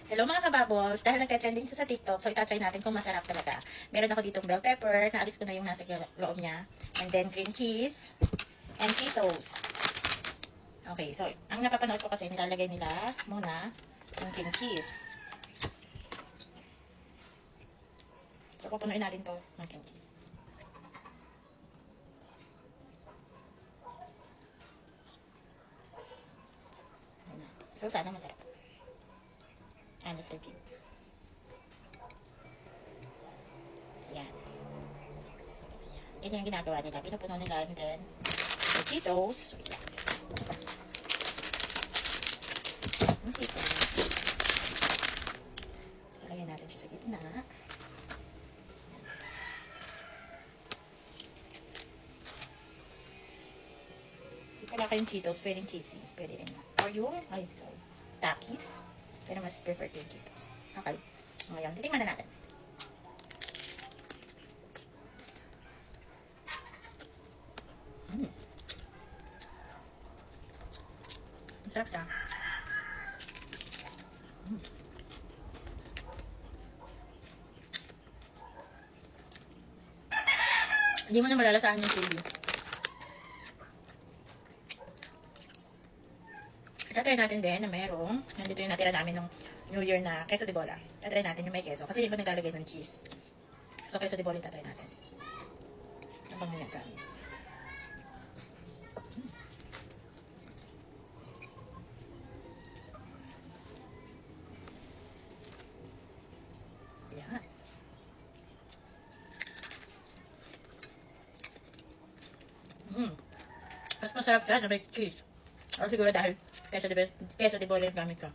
Hello mga kababos, dahil nagka-trending ito sa TikTok, so itatry natin kung masarap talaga. Meron ako ditong bell pepper, naalis ko na yung nasa loob niya. And then cream cheese, and Cheetos. Okay, so ang napapanood ko kasi nilalagay nila muna yung cream cheese. So pupunuin natin to ng cream cheese. So sana masarap. And let's repeat. Yan. So, yan. Yan yung ginagawa nila. Pinupuno nila and then the Cheetos. Wait lang. Yung Cheetos. Lagyan natin siya sa gitna. Hindi pala kayong Cheetos, pwedeng cheesy. Pwede rin. Or yung, Takis. Pero mas prefer ko yung Cheetos. Okay. Ngayon, titingnan na natin. Masarap siya. Hindi mo na malalasahan yung chili. Tatry natin din na merong, nandito yung natira namin nung New Year na queso de bola. Tatry natin yung may queso. Kasi hindi ko naglalagay ng cheese. So, queso de bola yung tatry natin. Napang mo yan, promise. Yan. Mas masarap siya na may cheese. O siguro dahil queso de bola yung gamit ko.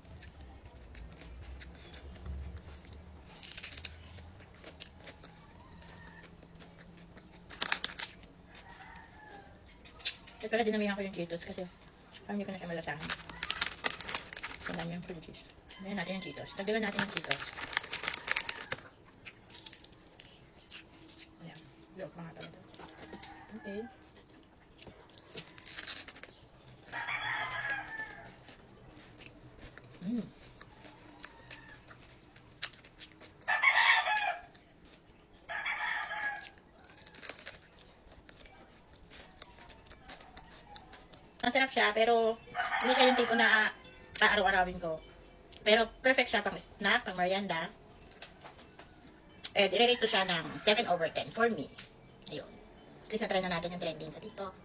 At pala dinamihan ko yung Cheetos kasi parang hindi ko na siya malasahan. So dami yung cream cheese. Mayroon natin yung Cheetos. Dagdagan natin yung Cheetos. Ayan. Look mga tawad. Okay. Masarap siya, pero hindi siya yung tipo na aaraw-arawin ko. Pero perfect siya pang snack, pang merienda. And i-rate ko siya ng 7/10 for me. Ayun. Please na try na natin yung trending sa TikTok.